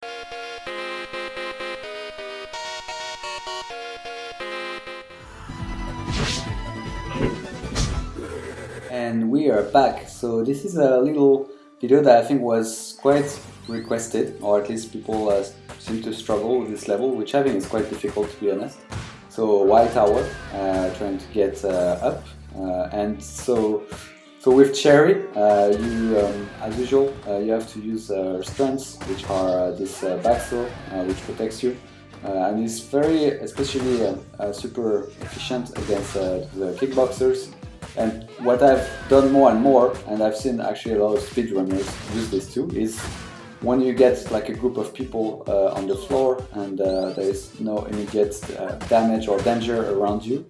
And we are back. So this is a little video that I think was quite requested, or at least people seem to struggle with this level, which I think is quite difficult, to be honest. So white tower, trying to get up, and so with Cherry, you as usual you have to use strengths, which are this back throw, which protects you. And it's very, especially super efficient against the kickboxers. And what I've done more and more, and I've seen actually a lot of speedrunners use this too, is when you get like a group of people on the floor and there is no immediate damage or danger around you,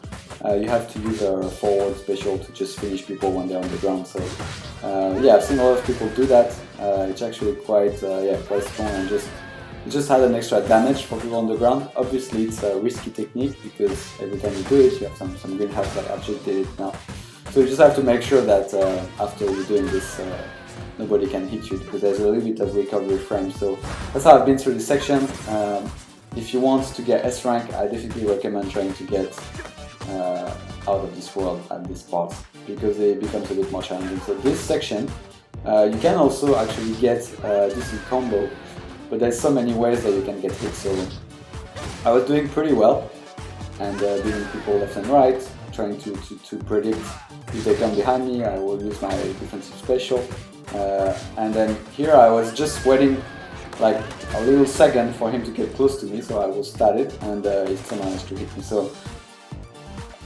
you have to use a forward special to just finish people when they're on the ground. So yeah, I've seen a lot of people do that. It's actually quite strong, and it just had an extra damage for people on the ground. Obviously it's a risky technique because every time you do it you have some green health, like I've just did it now. So you just have to make sure that after you're doing this nobody can hit you, because there's a little bit of recovery frame. So that's how I've been through this section. If you want to get S rank, I definitely recommend trying to get out of this world at this part, because it becomes a bit more challenging. So this section, you can also actually get a decent combo, but there's so many ways that you can get hit. So I was doing pretty well and beating people left and right, trying to predict if they come behind me. I will use my defensive special, and then here I was just waiting like a little second for him to get close to me, so I will start it, and he still managed to hit me. So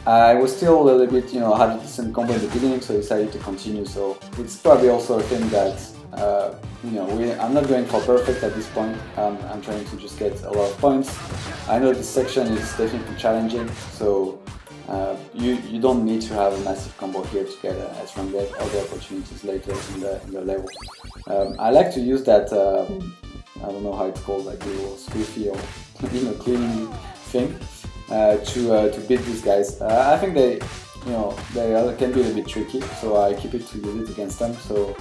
I was still a little bit, had a decent combo in the beginning, so I decided to continue. So it's probably also a thing that I'm not going for perfect at this point. I'm trying to just get a lot of points. I know this section is definitely challenging, so you don't need to have a massive combo here to get an S rank. There's other opportunities later in the level. I like to use that, I don't know how it's called, like little squiffy or cleaning thing to beat these guys. I think they can be a little bit tricky, so I keep it to use it against them. So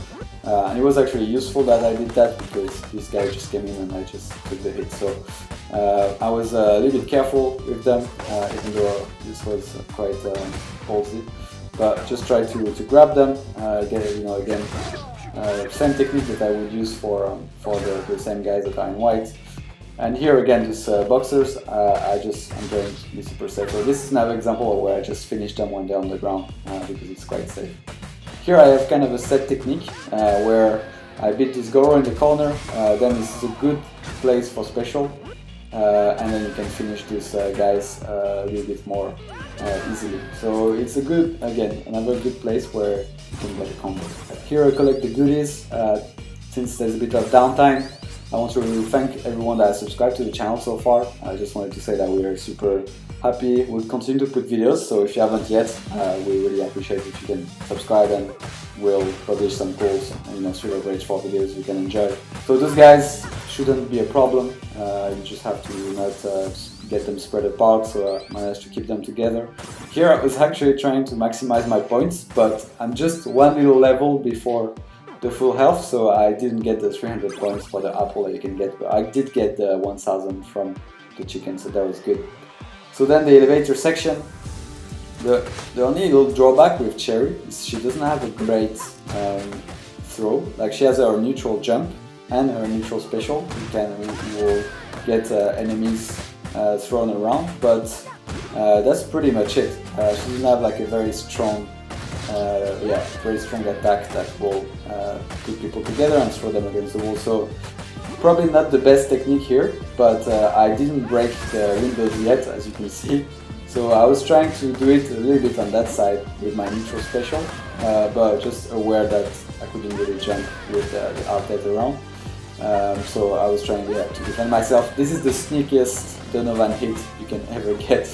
and it was actually useful that I did that, because this guy just came in and I just took the hit. So I was a little bit careful with them, even though this was quite ballsy. But just try to grab them, again, same technique that I would use for the same guys that are in white. And here again, these boxers, I'm going to be super safe. So this is another example where I just finish them when they're on the ground, because it's quite safe. Here I have kind of a set technique where I beat this Goro in the corner, then this is a good place for special, and then you can finish these guys a little bit more easily. So it's a good, again, another good place where you can get a combo. Here I collect the goodies. Since there's a bit of downtime, I want to really thank everyone that has subscribed to the channel so far. I just wanted to say that we are super happy. We'll continue to put videos, so if you haven't yet, we really appreciate if you can subscribe, and we'll publish some cool Street of Rage 4 videos you can enjoy. So those guys shouldn't be a problem. You just have to not get them spread apart, so I managed to keep them together. Here I was actually trying to maximize my points, but I'm just one little level before the full health, so I didn't get the 300 points for the apple that you can get, but I did get the 1000 from the chicken, so that was good. So then the elevator section, the only little drawback with Cherry is she doesn't have a great throw. Like, she has her neutral jump and her neutral special. You will get enemies thrown around, but that's pretty much it. She doesn't have like a very strong attack that will put people together and throw them against the wall. So probably not the best technique here, but I didn't break the windows yet, as you can see. So I was trying to do it a little bit on that side with my neutral special, but just aware that I couldn't really jump with the outlet around. So I was trying to defend myself. This is the sneakiest Donovan hit you can ever get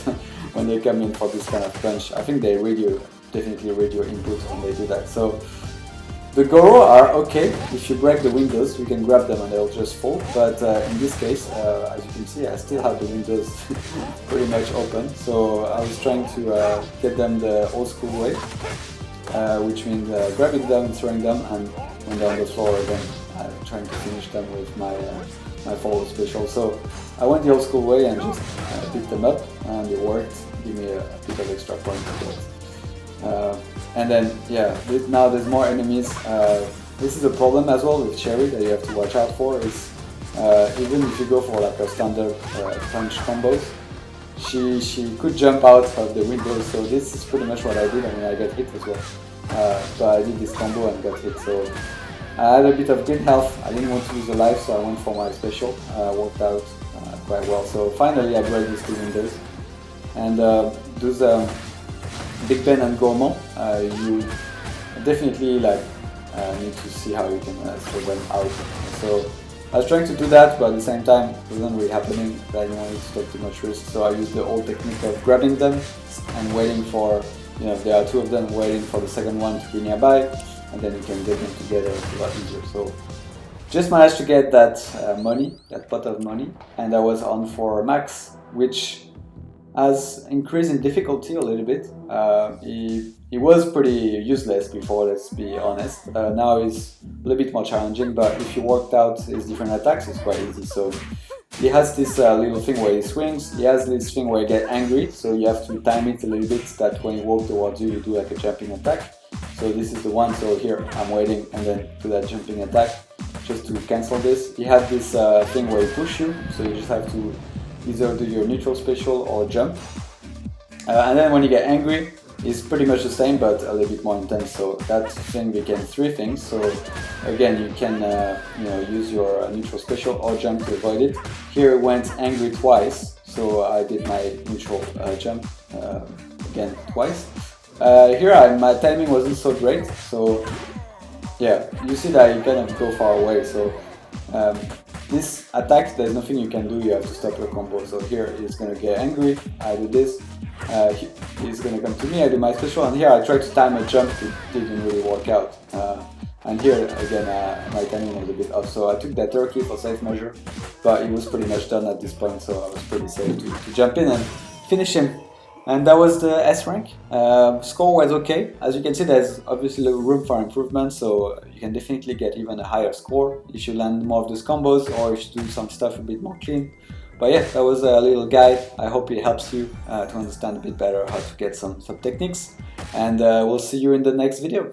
when they come in for this kind of punch. I think they definitely read your input when they do that. So the Goro are okay. If you break the windows, you can grab them and they'll just fall. But in this case, as you can see, I still have the windows pretty much open. So I was trying to get them the old school way, which means grabbing them, throwing them, and when they're on the floor again, trying to finish them with my my follow special. So I went the old school way and just picked them up, and it worked. Give me a bit of extra points. And then yeah, now there's more enemies. This is a problem as well with Cherry that you have to watch out for. Is even if you go for like a standard punch combos, she could jump out of the window. So this is pretty much what I did. I mean, I got hit as well. So I did this combo and got hit. So I had a bit of good health. I didn't want to lose a life, so I went for my special. Worked out quite well. So finally I broke these two windows. And those Big Ben and Gourmand, you definitely like need to see how you can throw them out. So I was trying to do that, but at the same time it wasn't really happening. I didn't want to take too much risk, so I used the old technique of grabbing them and waiting for, you know, if there are two of them, waiting for the second one to be nearby, and then you can get them together. It's a lot easier. So just managed to get that money, that pot of money, and I was on for max, which has increased in difficulty a little bit. He was pretty useless before, let's be honest. Now he's a little bit more challenging, but if you worked out his different attacks, it's quite easy. So he has this little thing where he swings, he has this thing where he gets angry, so you have to time it a little bit that when he walks towards you, you do like a jumping attack. So this is the one, so here I'm waiting and then do that jumping attack just to cancel this. He had this thing where he pushes you, so you just have to either do your neutral special or jump. And then when you get angry, it's pretty much the same but a little bit more intense. So that thing became three things. So again, you can use your neutral special or jump to avoid it. Here it went angry twice, so I did my neutral jump again twice. Here my timing wasn't so great, so yeah, you see that you kind of go far away. So this attack, there's nothing you can do, you have to stop your combo. So here he's gonna get angry, I do this, he's gonna come to me, I do my special, and here I try to time a jump, it didn't really work out. And here again my timing was a bit off, so I took that turkey for safe measure, but he was pretty much done at this point, so I was pretty safe to jump in and finish him. And that was the S rank. Score was okay. As you can see, there's obviously room for improvement, so you can definitely get even a higher score if you land more of those combos or if you do some stuff a bit more clean. But yeah, that was a little guide. I hope it helps you to understand a bit better how to get some techniques. And we'll see you in the next video.